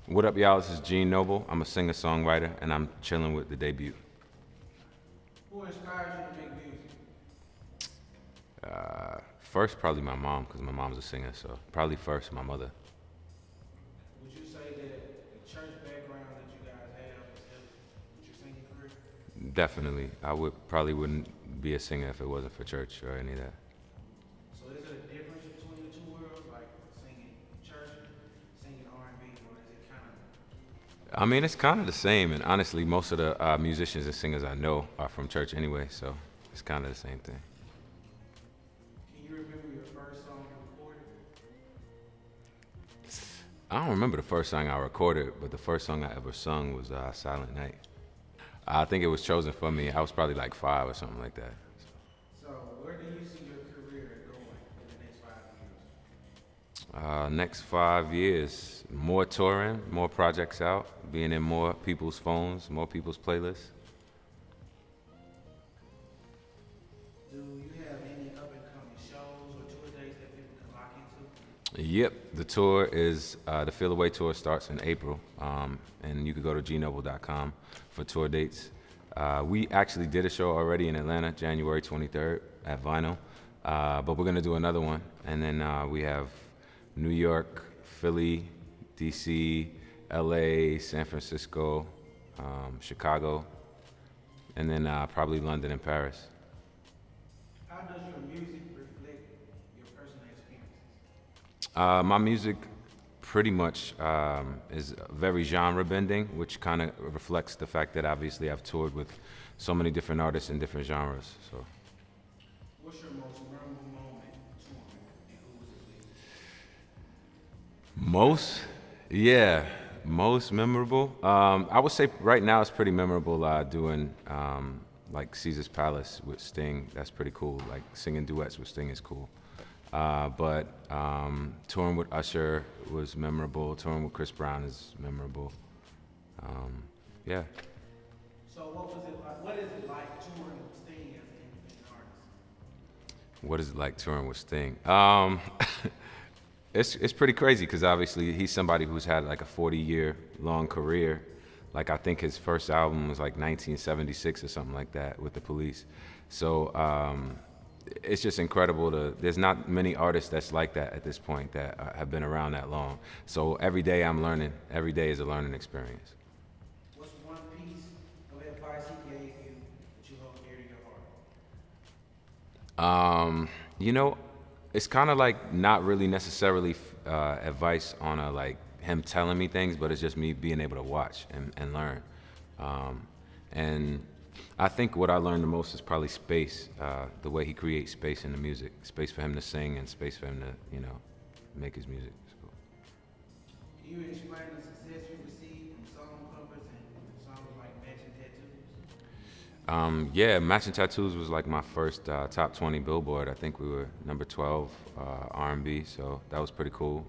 What up, y'all? This is Gene Noble. I'm a singer-songwriter, and I'm chilling with the debut. Who inspires you to make music? First, probably my mom, because my mom's a singer, so probably first my mother. Would you say that the church background that you guys have helped with your singing career? Definitely. I would probably wouldn't be a singer if it wasn't for church or any of that. So is there a difference between the two worlds, like singing church, singing R&B, or is it kind of? I mean, it's kind of the same, and honestly, most of the musicians and singers I know are from church anyway, so it's kind of the same thing. Can you remember your first song you recorded? I don't remember the first song I recorded, but the first song I ever sung was Silent Night. I think it was chosen for me. I was probably like 5 or something like that. So where do you see your career going in the next 5 years? Next 5 years, more touring, more projects out, being in more people's phones, more people's playlists. Do you have any up and coming shows or tour dates that people can lock into? Yep, the tour is, the Feel Away tour starts in April, and you can go to gnoble.com for tour dates. We actually did a show already in Atlanta, January 23rd at Vinyl, but we're gonna do another one, and then we have New York, Philly, DC, LA, San Francisco, Chicago, and then probably London and Paris. How does your music reflect your personal experiences? My music pretty much is very genre bending, which kind of reflects the fact that obviously I've toured with so many different artists in different genres. So What's your most memorable moment touring, and who was it with? most memorable. I would say right now it's pretty memorable doing like Caesar's Palace with Sting. That's pretty cool. Like singing duets with Sting is cool. But touring with Usher was memorable. Touring with Chris Brown is memorable. Yeah. So what was it like? What is it like touring with Sting as an independent artist? What is it like touring with Sting? It's pretty crazy because obviously he's somebody who's had like a 40-year long career. Like I think his first album was like 1976 or something like that with the Police. So it's just incredible there's not many artists that's like that at this point that have been around that long. So every day I'm learning. Every day is a learning experience. What's one piece of advice he gave you that you hold dear to your heart? You know, it's kind of like not really necessarily advice on a like him telling me things, but it's just me being able to watch and learn. And I think what I learned the most is probably space, the way he creates space in the music, space for him to sing and space for him to, make his music. So, Can you explain the success you received from song covers and songs like Matching Tattoos? yeah, Matching Tattoos was like my first top 20 Billboard. I think we were number 12 R&B, so that was pretty cool.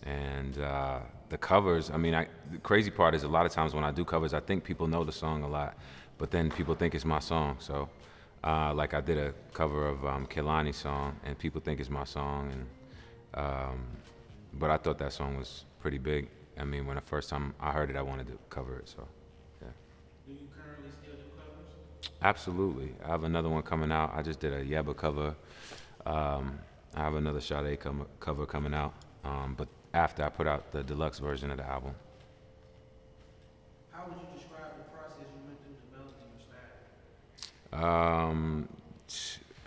And the covers, I mean, the crazy part is a lot of times when I do covers, I think people know the song a lot, but then people think it's my song. So, like I did a cover of Kehlani's song, and people think it's my song, and but I thought that song was pretty big. I mean, when the first time I heard it, I wanted to cover it. So, yeah. Do you currently still do covers? Absolutely. I have another one coming out. I just did a Yebba cover. I have another Sade cover coming out, but after I put out the deluxe version of the album. How would you describe the process you went through developing your style?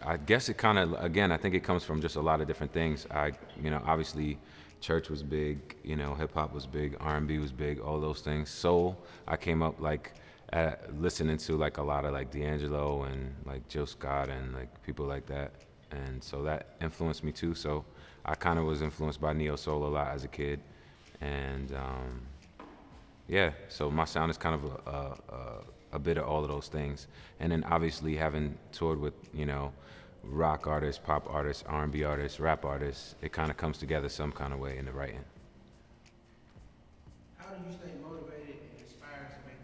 I guess it kind of, again, I think it comes from just a lot of different things. Obviously, church was big, hip hop was big, R&B was big, all those things. Soul, I came up like listening to like a lot of like D'Angelo and like Jill Scott and like people like that, and so that influenced me too. So I kind of was influenced by neo soul a lot as a kid, and yeah, so my sound is kind of a bit of all of those things. And then obviously having toured with, rock artists, pop artists, R&B artists, rap artists, it kind of comes together some kind of way in the writing. How do you stay motivated and inspired to make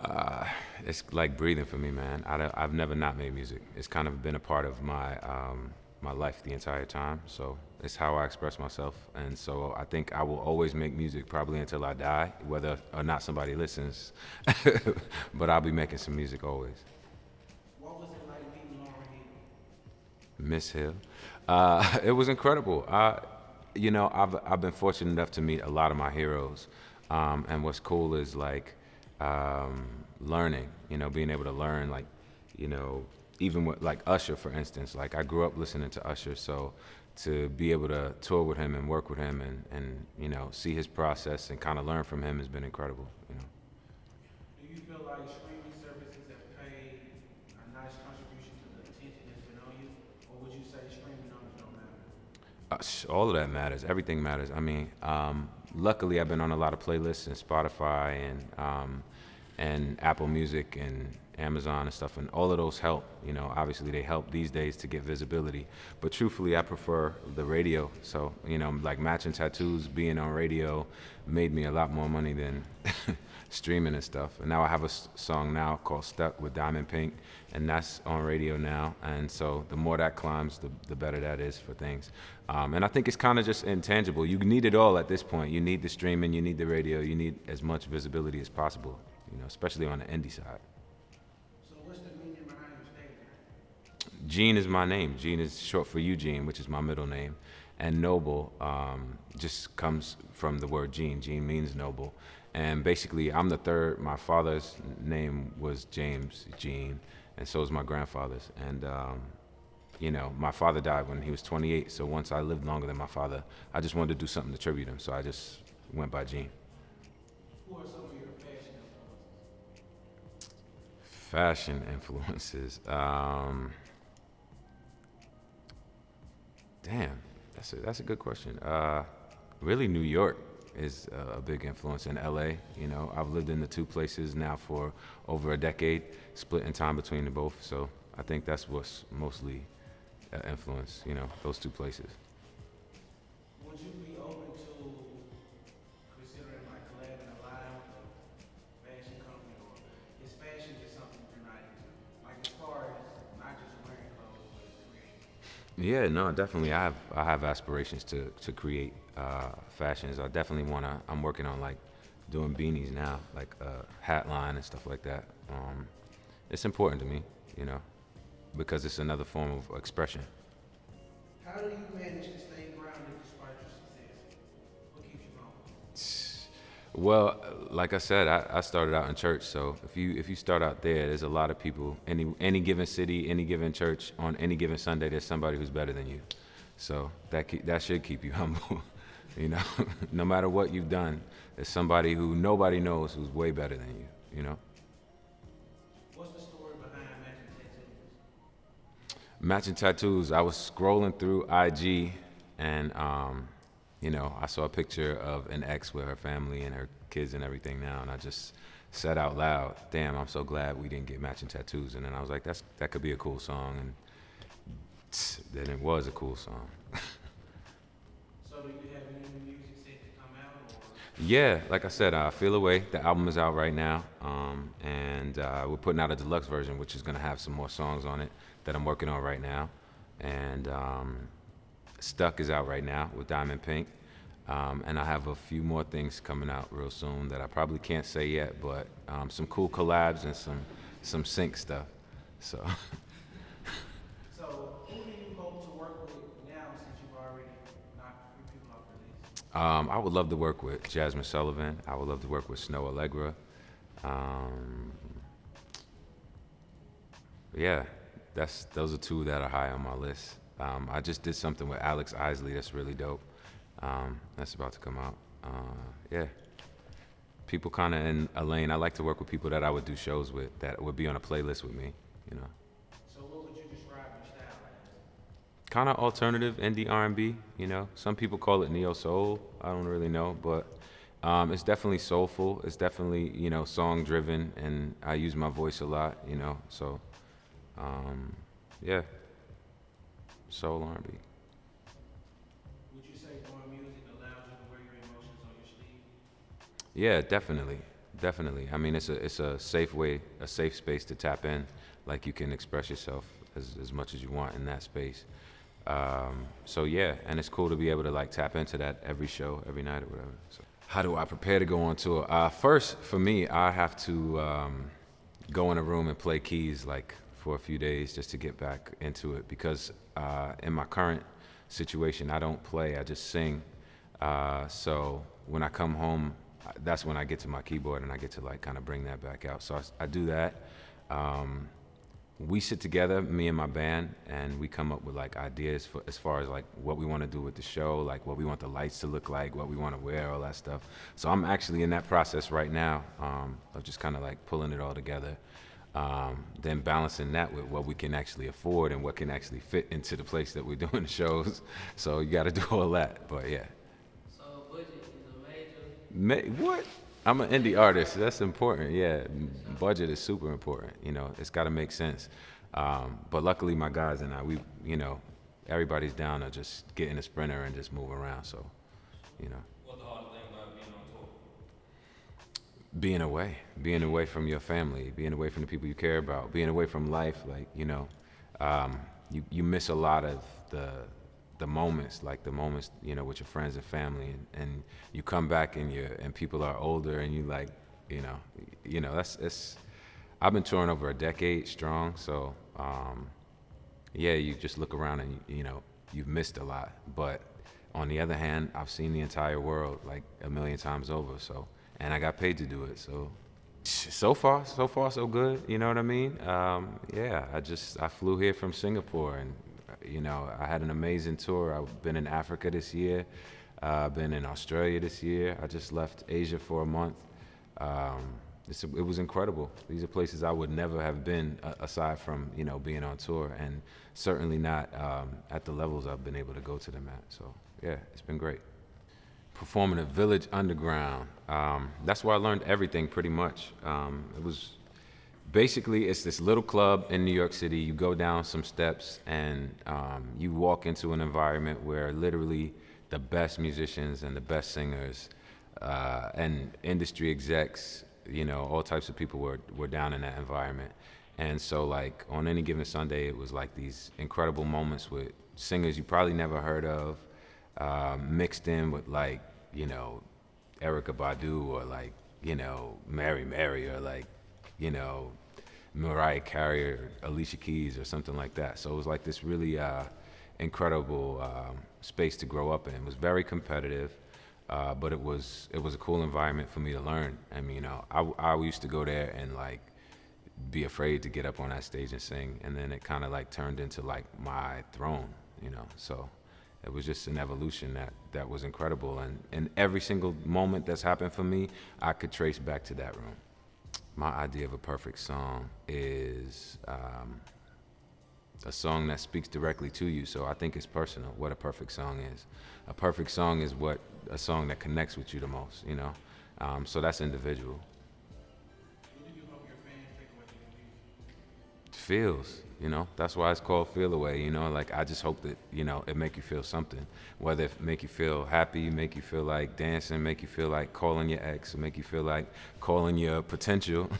music? It's like breathing for me, man. I've never not made music. It's kind of been a part of my my life the entire time. So it's how I express myself. And so I think I will always make music probably until I die, whether or not somebody listens. But I'll be making some music always. What was it like meeting Lauryn Hill? Miss Hill. It was incredible. I've been fortunate enough to meet a lot of my heroes, and what's cool is like learning. Being able to learn, like, even with like Usher, for instance. Like I grew up listening to Usher, so to be able to tour with him and work with him and see his process and kind of learn from him has been incredible. Do you feel like streaming services have paid a nice contribution to the attention that's been on you? Or would you say streaming numbers don't matter? All of that matters. Everything matters. I mean, luckily I've been on a lot of playlists and Spotify and Apple Music and Amazon and stuff, and all of those help. Obviously they help these days to get visibility. But truthfully, I prefer the radio. So, like Matching Tattoos being on radio made me a lot more money than streaming and stuff. And now I have a song now called Stuck with Diamond Pynk, and that's on radio now. And so the more that climbs, the better that is for things. And I think it's kind of just intangible. You need it all at this point. You need the streaming, you need the radio, you need as much visibility as possible, especially on the indie side. So what's the meaning behind your stage name? Gene is my name. Gene is short for Eugene, which is my middle name. And noble just comes from the word Gene. Gene means noble. And basically, I'm the third. My father's name was James Gene, and so was my grandfather's. And, my father died when he was 28, so once I lived longer than my father, I just wanted to do something to tribute him, so I just went by Gene. Who are some of your fashion influences? Fashion influences. Damn, that's a good question. Really, New York is a big influence, in LA. I've lived in the two places now for over a decade, splitting time between the both. So I think that's what's mostly influenced, those two places. Would you be open to considering like collabing a live fashion company, or is fashion just something you're not into? Like as far as not just wearing clothes, but creating. Yeah, no, definitely. I have aspirations to create fashions. I definitely I'm working on like doing beanies now, like a hat line and stuff like that. It's important to me, because it's another form of expression. How do you manage to stay grounded despite your success? What keeps you going? Well, like I said, I started out in church, so if you start out there's a lot of people. Any given city, any given church, on any given Sunday, there's somebody who's better than you. So that should keep you humble. No matter what you've done, there's somebody who nobody knows who's way better than you. What's the story behind Matching Tattoos? Matching Tattoos. I was scrolling through IG, and I saw a picture of an ex with her family and her kids and everything now, and I just said out loud, "Damn, I'm so glad we didn't get Matching Tattoos." And then I was like, that could be a cool song, and then it was a cool song. So do you have any new music set to come out? Or? Yeah, like I said, Feel Away, the album is out right now, and we're putting out a deluxe version, which is gonna have some more songs on it that I'm working on right now. And Stuck is out right now with Diamond Pynk. And I have a few more things coming out real soon that I probably can't say yet, but some cool collabs and some sync stuff. So. So who do you hope to work with now since you've already knocked a few people off the list? I would love to work with Jasmine Sullivan. I would love to work with Snow Allegra. Yeah, those are two that are high on my list. I just did something with Alex Isley that's really dope. That's about to come out. Yeah. People kind of in a lane. I like to work with people that I would do shows with, that would be on a playlist with me, So what would you describe your style as? Kind of alternative indie R&B, Some people call it neo soul. I don't really know, but it's definitely soulful. It's definitely, song driven, and I use my voice a lot, So, yeah, soul R&B. Would you say doing music allows you to wear your emotions on your sleeve? Yeah, definitely. I mean, it's a safe way, a safe space to tap in. Like you can express yourself as much as you want in that space. So yeah, and it's cool to be able to like tap into that every show, every night or whatever. So how do I prepare to go on tour? First, for me, I have to go in a room and play keys like for a few days just to get back into it, because in my current situation, I don't play, I just sing. So when I come home, that's when I get to my keyboard and I get to like kind of bring that back out. So I do that. We sit together, me and my band, and we come up with like ideas for as far as like what we want to do with the show, like what we want the lights to look like, what we want to wear, all that stuff. So I'm actually in that process right now of just kind of like pulling it all together, then balancing that with what we can actually afford and what can actually fit into the place that we're doing the shows. So you got to do all that, but yeah. So budget is a major. What? I'm an indie artist. That's important. Yeah, budget is super important. You know, it's got to make sense. But luckily, my guys and I, we, you know, everybody's down to just get in a Sprinter and just move around. So, you know. What's the hardest thing about being on tour? Being away from your family, being away from the people you care about, being away from life. Like, you know, you miss a lot of the moments, like the moments, you know, with your friends and family, and you come back and people are older, and you like, you know, it's. I've been touring over a decade strong, so yeah, you just look around and you know you've missed a lot. But on the other hand, I've seen the entire world like a million times over, so, and I got paid to do it, so far so good. You know what I mean? Yeah, I flew here from Singapore, and you know, I had an amazing tour. I've been in Africa this year. I've been in Australia this year. I just left Asia for a month. It was incredible. These are places I would never have been aside from, you know, being on tour, and certainly not at the levels I've been able to go to them at. So yeah, it's been great. Performing at Village Underground. That's where I learned everything pretty much. It was basically, it's this little club in New York City. You go down some steps and you walk into an environment where literally the best musicians and the best singers and industry execs, you know, all types of people were down in that environment. And so like on any given Sunday, it was like these incredible moments with singers you probably never heard of, mixed in with like, you know, Erykah Badu or like, you know, Mary or like, you know, Mariah Carey or Alicia Keys or something like that. So it was like this really incredible space to grow up in. It was very competitive, but it was a cool environment for me to learn. I mean, you know, I used to go there and like be afraid to get up on that stage and sing, and then it kind of like turned into like my throne, you know. So it was just an evolution that was incredible, and every single moment that's happened for me, I could trace back to that room. My idea of a perfect song is a song that speaks directly to you. So I think it's personal what a perfect song is. A perfect song is a song that connects with you the most, you know. So that's individual. What do you hope your fans take away from your music? Feels, you know, that's why it's called Feel Away, you know. Like I just hope that, you know, it make you feel something, whether it make you feel happy, make you feel like dancing, make you feel like calling your ex, make you feel like calling your potential,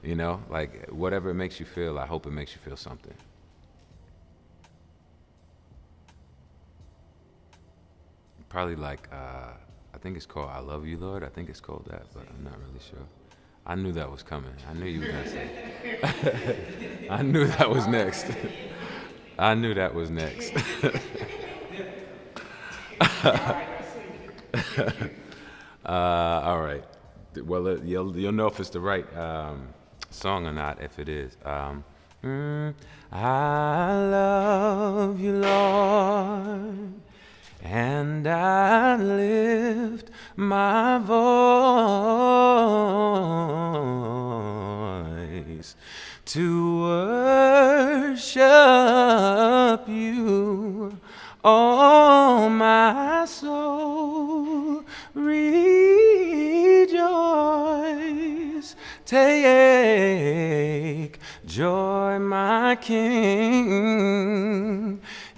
you know, like whatever it makes you feel, I hope it makes you feel something. Probably like I think it's called I Love You, Lord. I think it's called that, but I'm not really sure. I knew that was coming. I knew you were gonna say. I knew that was next. I knew that was next. All right. Well, you'll know if it's the right song or not if it is. I love you, Lord, and I lift my voice to worship you. Oh, my soul, rejoice. Take joy, my King,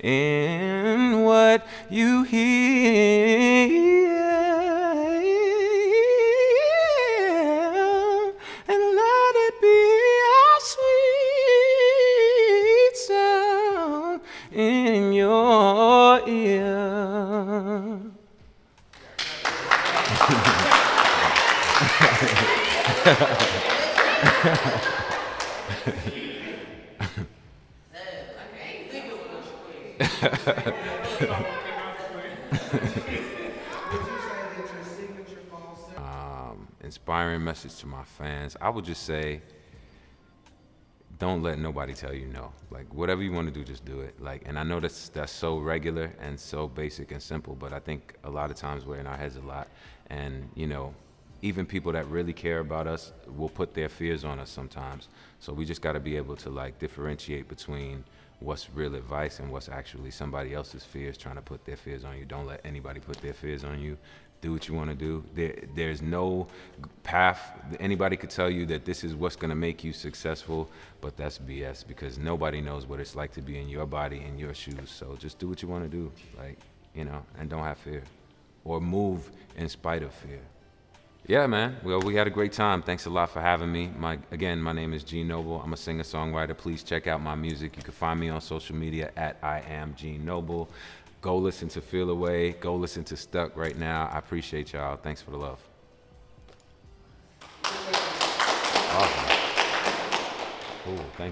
in what you hear, and let it be a sweet sound in your Inspiring message to my fans. I would just say, don't let nobody tell you no. Like whatever you want to do, just do it. Like, and I know that's so regular and so basic and simple, but I think a lot of times we're in our heads a lot, and you know, even people that really care about us will put their fears on us sometimes. So we just got to be able to like differentiate between what's real advice and what's actually somebody else's fears trying to put their fears on you. Don't let anybody put their fears on you. Do what you want to do. There's no path. Anybody could tell you that this is what's going to make you successful, but that's BS, because nobody knows what it's like to be in your body, in your shoes. So just do what you want to do, like, you know, and don't have fear, or move in spite of fear. Yeah, man. Well, we had a great time. Thanks a lot for having me. My name is G Noble. I'm a singer-songwriter. Please check out my music. You can find me on social media at I am G Noble. Go listen to Feel Away. Go listen to Stuck right now. I appreciate y'all. Thanks for the love. Awesome. Cool. Thank you.